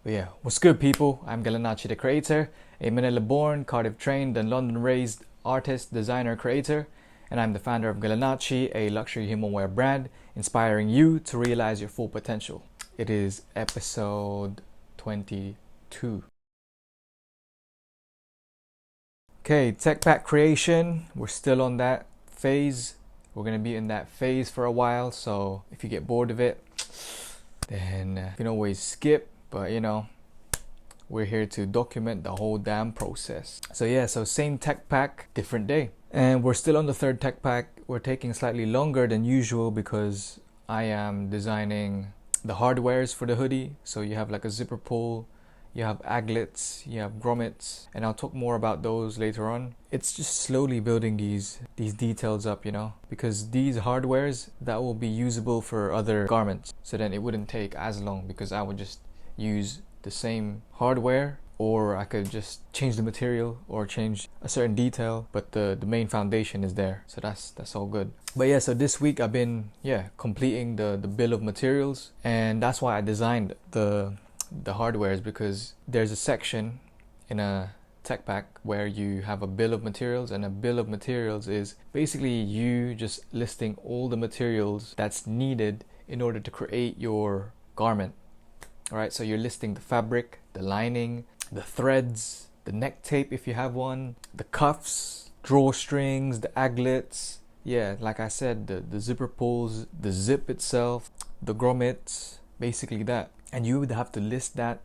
But yeah, what's good people? I'm GALANACCI the Creator, a Manila-born, Cardiff-trained and London-raised artist, designer, creator, and I'm the founder of GALANACCI, a luxury human wear brand, inspiring you to realize your full potential. It is episode 22. Okay, Techpack creation. We're still on that phase. We're gonna be in that phase for a while, so if you get bored of it, then you can always skip. But you know, we're here to document the whole damn process. So yeah, so same Techpack, different day. And we're still on the third Techpack. We're taking slightly longer than usual because I am designing the hardwares for the hoodie. So you have like a zipper pull, you have aglets, you have grommets, and I'll talk more about those later on. It's just slowly building these details up, you know, because these hardwares, that will be usable for other garments. So then it wouldn't take as long because I would just use the same hardware, or I could just change the material or change a certain detail, but the main foundation is there. So that's all good. But yeah, so this week I've been completing the bill of materials, and that's why I designed the hardwares, because there's a section in a Techpack where you have a bill of materials, and a bill of materials is basically you just listing all the materials that's needed in order to create your garment. Alright, so you're listing the fabric, the lining, the threads, the neck tape if you have one, the cuffs, drawstrings, the aglets, yeah, like I said, the zipper pulls, the zip itself, the grommets, basically that. And you would have to list that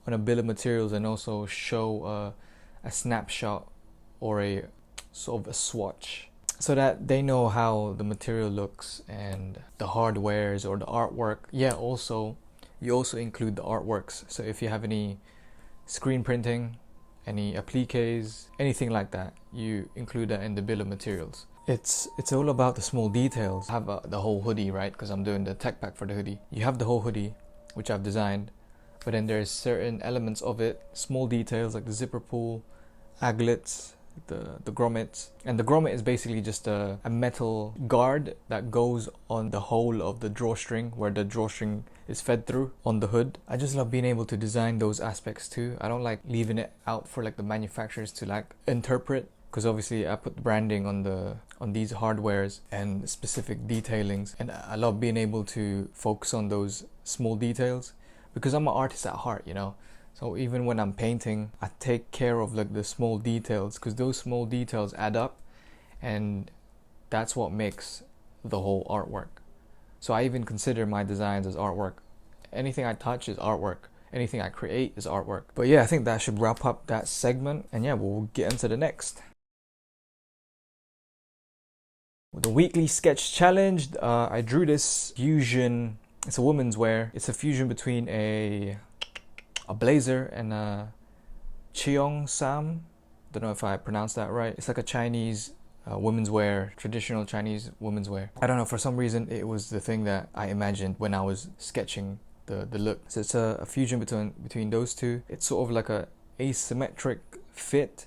on a bill of materials and also show a snapshot or a sort of a swatch, so that they know how the material looks and the hardwares or the artwork. Yeah, also you also include the artworks. So if you have any screen printing, any appliques, anything like that, you include that in the bill of materials. It's all about the small details. I have the whole hoodie, right? Because I'm doing the Techpack for the hoodie. You have the whole hoodie, which I've designed, but then there's certain elements of it, small details like the zipper pull, aglets, the grommets. And the grommet is basically just a metal guard that goes on the hole of the drawstring, where the drawstring is fed through on the hood. I just love being able to design those aspects too. I don't like leaving it out for like the manufacturers to like interpret, because obviously I put branding on these hardwares and specific detailings, and I love being able to focus on those small details because I'm an artist at heart, you know. So even when I'm painting, I take care of like the small details, because those small details add up, and that's what makes the whole artwork. So I even consider my designs as artwork. Anything I touch is artwork. Anything I create is artwork. But yeah, I think that should wrap up that segment, and yeah, we'll get into the next. The weekly sketch challenge, I drew this fusion. It's a women's wear. It's a fusion between a blazer and a cheongsam. Don't know if I pronounced that right. It's like a Chinese women's wear, traditional Chinese women's wear. I don't know, for some reason it was the thing that I imagined when I was sketching the look. So it's a fusion between those two. It's sort of like a asymmetric fit.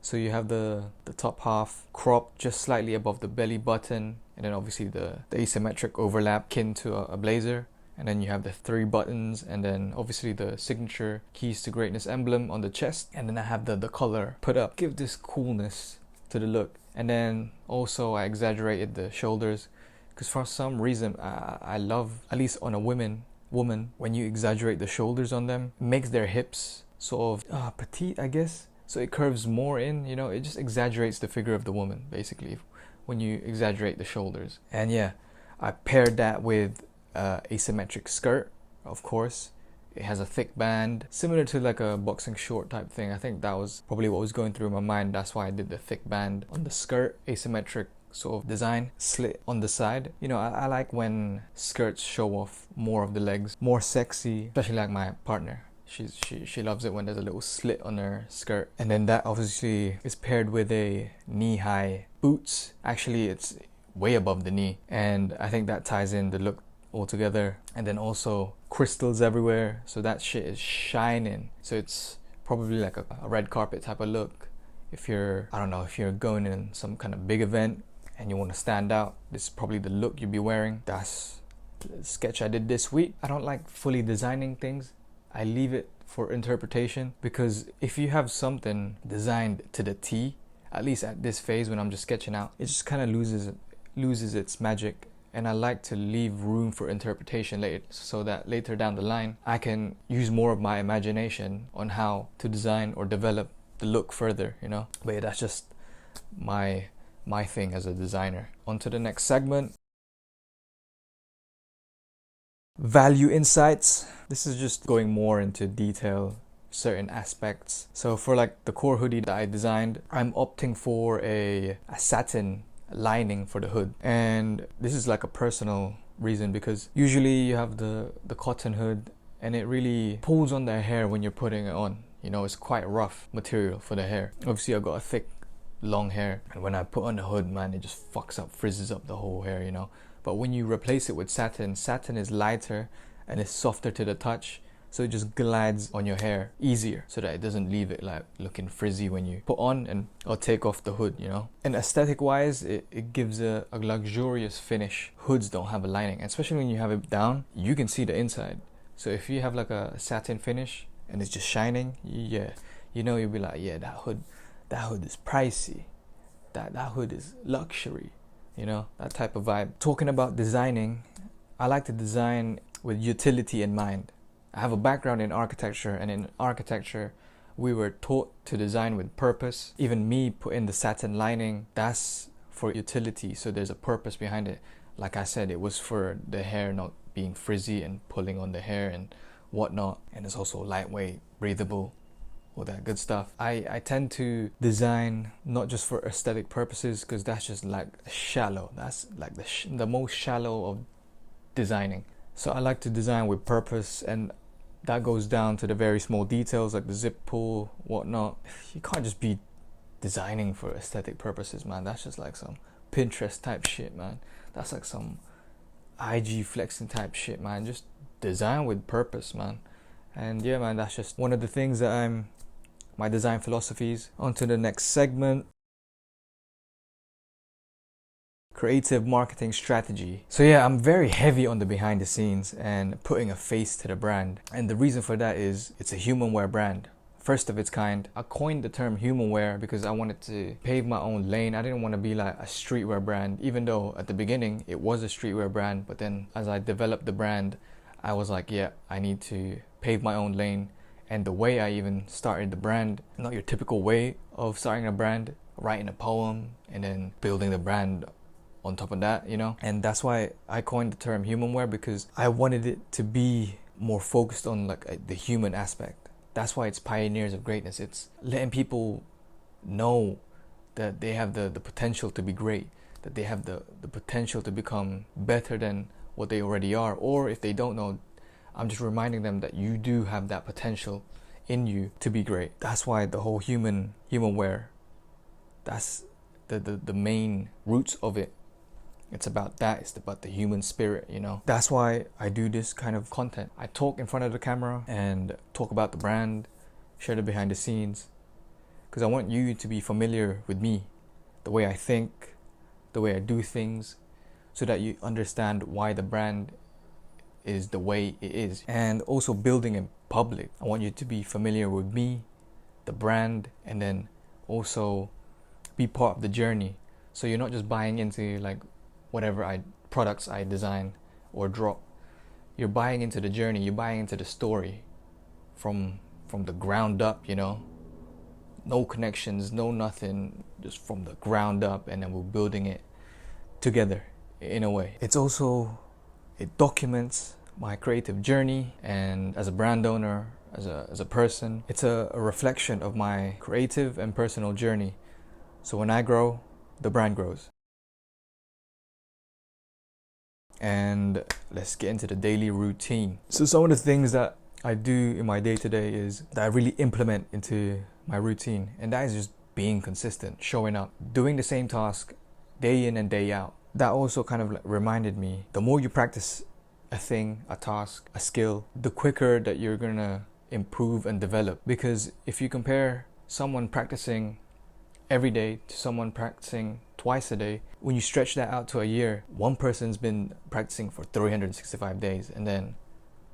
So you have the top half cropped just slightly above the belly button, and then obviously the asymmetric overlap akin to a blazer. And then you have the 3 buttons, and then obviously the signature Keys to Greatness emblem on the chest. And then I have the collar put up, give this coolness to the look. And then also I exaggerated the shoulders, because for some reason I love, at least on a woman, when you exaggerate the shoulders on them, it makes their hips sort of petite, I guess. So it curves more in, you know, it just exaggerates the figure of the woman, basically, when you exaggerate the shoulders. And yeah, I paired that with asymmetric skirt, of course. It has a thick band, similar to like a boxing short type thing. I think that was probably what was going through my mind. That's why I did the thick band on the skirt, asymmetric sort of design, slit on the side. You know, I like when skirts show off more of the legs, more sexy, especially like my partner. She loves it when there's a little slit on her skirt. And then that obviously is paired with a knee-high boots. Actually, it's way above the knee, and I think that ties in the look altogether. And then also crystals everywhere, so that shit is shining. So it's probably like a red carpet type of look. If you're, I don't know, if you're going in some kind of big event and you want to stand out, this is probably the look you'll be wearing. That's the sketch I did this week. I don't like fully designing things. I leave it for interpretation, because if you have something designed to the T, at least at this phase when I'm just sketching out, it just kind of loses its magic. And I like to leave room for interpretation later, so that later down the line I can use more of my imagination on how to design or develop the look further, you know. But yeah, that's just my thing as a designer. On to the next segment. Value insights. This is just going more into detail, certain aspects. So for like the core hoodie that I designed, I'm opting for a satin lining for the hood, and this is like a personal reason, because usually you have the cotton hood and it really pulls on the hair when you're putting it on, you know. It's quite rough material for the hair. Obviously I've got a thick long hair, and when I put on the hood, man, it just fucks up, frizzes up the whole hair, you know. But when you replace it with satin is lighter and it's softer to the touch, so it just glides on your hair easier, so that it doesn't leave it like looking frizzy when you put on and or take off the hood, you know. And aesthetic wise, it gives a luxurious finish. Hoods don't have a lining, especially when you have it down, you can see the inside. So if you have like a satin finish and it's just shining, yeah, you know, you'll be like, yeah, that hood is pricey, that hood is luxury, you know, that type of vibe. Talking about designing, I like to design with utility in mind. I have a background in architecture, and in architecture we were taught to design with purpose. Even me putting the satin lining, that's for utility, so there's a purpose behind it. Like I said, it was for the hair not being frizzy and pulling on the hair and whatnot, and it's also lightweight, breathable, all that good stuff. I tend to design not just for aesthetic purposes, because that's just like shallow. That's like the most shallow of designing. So I like to design with purpose, and that goes down to the very small details like the zip pull, whatnot. You can't just be designing for aesthetic purposes, man. That's just like some Pinterest type shit, man. That's like some IG flexing type shit, man. Just design with purpose, man. And yeah, man, that's just one of the things that my design philosophies. On to the next segment. Creative marketing strategy. So yeah, I'm very heavy on the behind the scenes and putting a face to the brand. And the reason for that is it's a humanwear brand. First of its kind. I coined the term humanwear because I wanted to pave my own lane. I didn't want to be like a streetwear brand, even though at the beginning it was a streetwear brand. But then as I developed the brand, I was like, yeah, I need to pave my own lane. And the way I even started the brand, not your typical way of starting a brand, writing a poem and then building the brand on top of that, you know. And that's why I coined the term humanwear, because I wanted it to be more focused on like the human aspect. That's why it's pioneers of greatness. It's letting people know that they have the potential to be great, that they have the potential to become better than what they already are. Or if they don't know, I'm just reminding them that you do have that potential in you to be great. That's why the whole humanwear, that's the main roots of it. It's about that. It's about the human spirit, you know. That's why I do this kind of content. I talk in front of the camera and talk about the brand, share the behind the scenes, because I want you to be familiar with me, the way I think, the way I do things, so that you understand why the brand is the way it is. And also building in public. I want you to be familiar with me, the brand, and then also be part of the journey. So you're not just buying into like whatever products I design or drop. You're buying into the journey, you're buying into the story from the ground up, you know. No connections, no nothing, just from the ground up, and then we're building it together in a way. It documents my creative journey, and as a brand owner, as a person, it's a reflection of my creative and personal journey. So when I grow, the brand grows. And let's get into the daily routine. So some of the things that I do in my day-to-day is that I really implement into my routine, and that is just being consistent, showing up, doing the same task day in and day out. That also kind of like reminded me, the more you practice a thing, a task, a skill, the quicker that you're gonna improve and develop. Because if you compare someone practicing every day to someone practicing twice a day, when you stretch that out to a year, one person's been practicing for 365 days, and then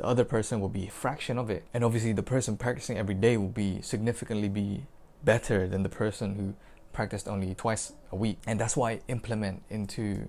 the other person will be a fraction of it. And obviously the person practicing every day will be significantly be better than the person who practiced only twice a week. And that's why I implement into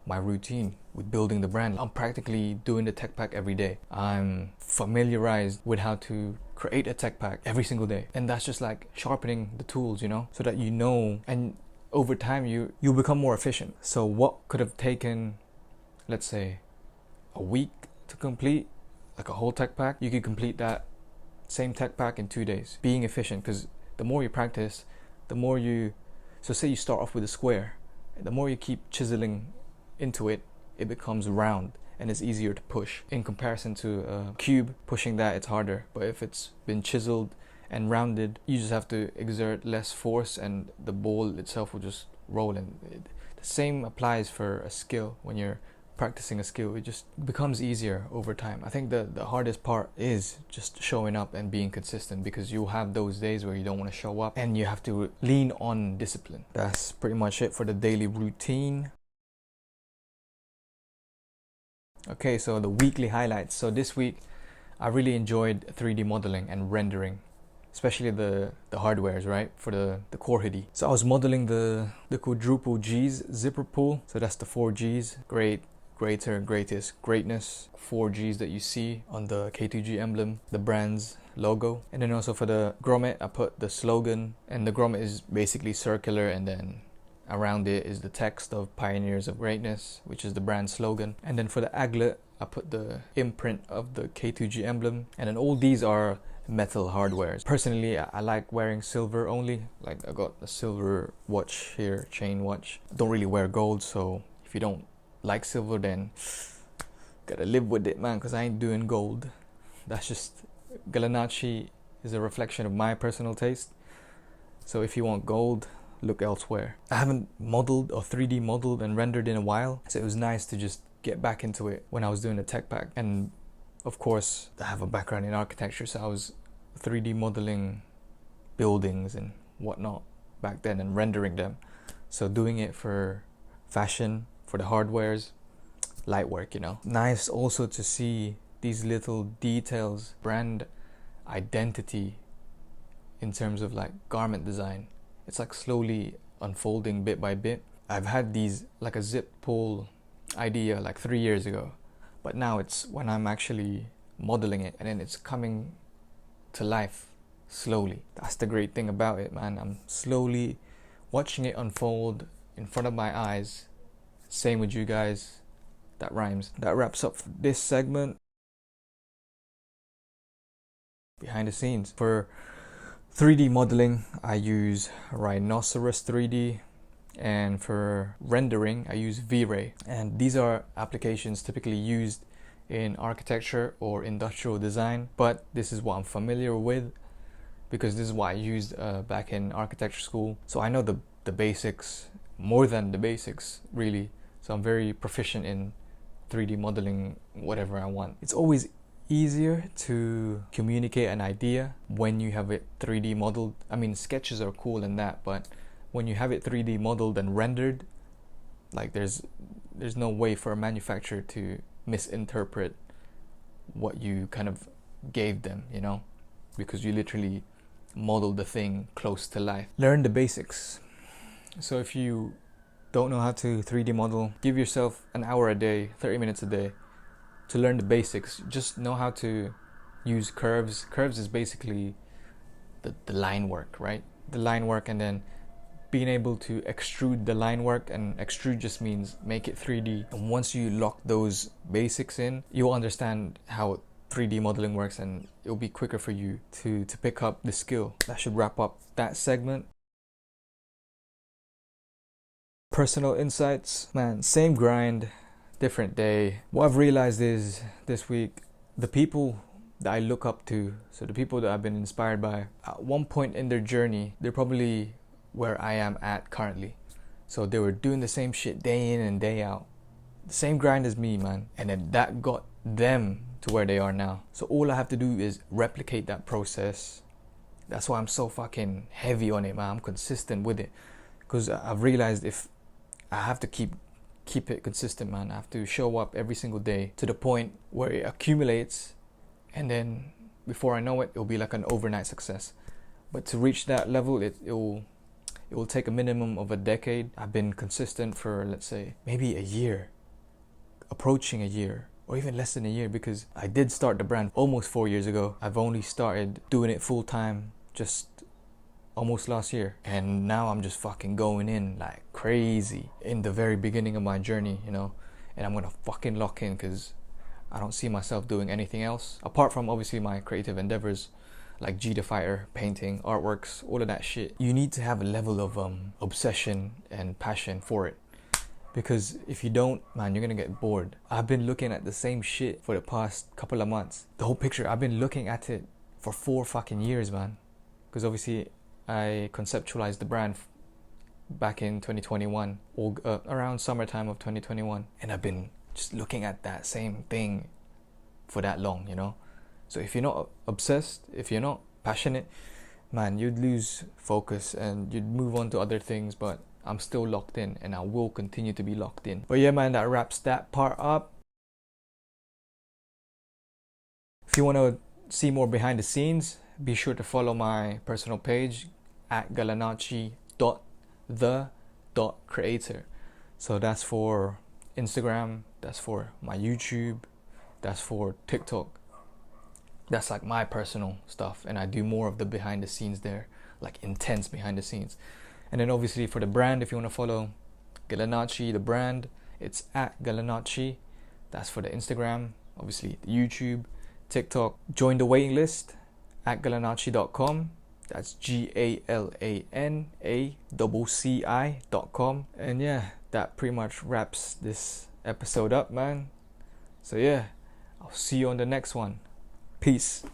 my routine with building the brand. I'm practically doing the tech pack every day. I'm familiarized with how to create a tech pack every single day. And that's just like sharpening the tools, you know, so that you know, and over time you'll become more efficient. So what could have taken, let's say, a week to complete, like a whole tech pack, you could complete that same tech pack in 2 days. Being efficient, because the more you practice, the more you, so say you start off with a square, the more you keep chiseling into it, it becomes round and it's easier to push. In comparison to a cube, pushing that, it's harder. But if it's been chiseled and rounded, you just have to exert less force and the ball itself will just roll. And the same applies for a skill. When you're practicing a skill, it just becomes easier over time. I think the hardest part is just showing up and being consistent, because you'll have those days where you don't want to show up and you have to lean on discipline. That's pretty much it for the daily routine. Okay, so the weekly highlights. So this week I really enjoyed 3D modeling and rendering, especially the hardwares, right, for the core hoodie. So I was modeling the quadruple G's zipper pull. So that's the 4 G's: great, greater, greatest, greatness. 4 G's that you see on the K2G emblem, the brand's logo. And then also for the grommet, I put the slogan, and the grommet is basically circular, and then around it is the text of Pioneers of Greatness, which is the brand slogan. And then for the aglet, I put the imprint of the K2G emblem. And then all these are metal hardwares. Personally, I like wearing silver only. Like I got a silver watch here, chain watch. I don't really wear gold, so if you don't like silver, then gotta live with it, man, because I ain't doing gold. That's just, Galanacci is a reflection of my personal taste. So if you want gold, look elsewhere. I haven't modeled or 3D modeled and rendered in a while, so it was nice to just get back into it when I was doing the tech pack. And of course, I have a background in architecture, so I was 3D modeling buildings and whatnot back then and rendering them. So doing it for fashion, for the hardwares, light work, you know. Nice also to see these little details, brand identity in terms of like garment design. It's like slowly unfolding bit by bit. I've had these like a zip pull idea like 3 years ago, but now it's when I'm actually modeling it and then it's coming to life slowly. That's the great thing about it, man. I'm slowly watching it unfold in front of my eyes. Same with you guys. That rhymes. That wraps up this segment. Behind the scenes. For 3D modeling, I use Rhinoceros 3D, and for rendering, I use V-Ray. And these are applications typically used in architecture or industrial design, but this is what I'm familiar with because this is what I used back in architecture school. So I know the basics, more than the basics, really. So I'm very proficient in 3D modeling whatever I want. It's always easier to communicate an idea when you have it 3D modeled. I mean, sketches are cool and that, but when you have it 3D modeled and rendered, like there's no way for a manufacturer to misinterpret what you kind of gave them, you know, because you literally modeled the thing close to life. Learn the basics. So if you don't know how to 3D model, give yourself an hour a day, 30 minutes a day to learn the basics. Just know how to use curves. Curves is basically the line work, right? The line work, and then being able to extrude the line work, and extrude just means make it 3D. And once you lock those basics in, you'll understand how 3D modeling works, and it'll be quicker for you to pick up the skill. That should wrap up that segment. Personal insights, man, same grind, different day. What I've realized is this week, the people that I look up to, so the people that I've been inspired by, at one point in their journey, they're probably where I am at currently. So they were doing the same shit day in and day out, the same grind as me, man, and then that got them to where they are now. So all I have to do is replicate that process. That's why I'm so fucking heavy on it, man. I'm consistent with it, because I've realized if I have to keep it consistent, man. I have to show up every single day to the point where it accumulates and then before I know it, it'll be like an overnight success. But to reach that level, it will take a minimum of a decade. I've been consistent for, let's say, maybe a year, approaching a year, or even less than a year, because I did start the brand almost 4 years ago. I've only started doing it full time just almost last year, and now I'm just fucking going in like crazy in the very beginning of my journey, you know. And I'm gonna fucking lock in, because I don't see myself doing anything else apart from obviously my creative endeavors like G the Fighter, painting, artworks, all of that shit. You need to have a level of obsession and passion for it, because if you don't, man, you're gonna get bored. I've been looking at the same shit for the past couple of months. The whole picture, I've been looking at it for 4 fucking years, man, because obviously I conceptualized the brand back in 2021, or around summertime of 2021, and I've been just looking at that same thing for that long, you know. So if you're not obsessed, if you're not passionate, man, you'd lose focus and you'd move on to other things. But I'm still locked in, and I will continue to be locked in. But yeah, man, that wraps that part up. If you want to see more behind the scenes, be sure to follow my personal page at GALANACCI.the.creator. So that's for Instagram, that's for my YouTube, that's for TikTok. That's like my personal stuff, and I do more of the behind the scenes there, like intense behind the scenes. And then obviously for the brand, if you want to follow Galanacci the brand, it's at Galanacci. That's for the Instagram, obviously the YouTube, TikTok. Join the waiting list at galanacci.com. That's GALANACCI.com. And yeah, that pretty much wraps this episode up, man. So yeah, I'll see you on the next one. Peace.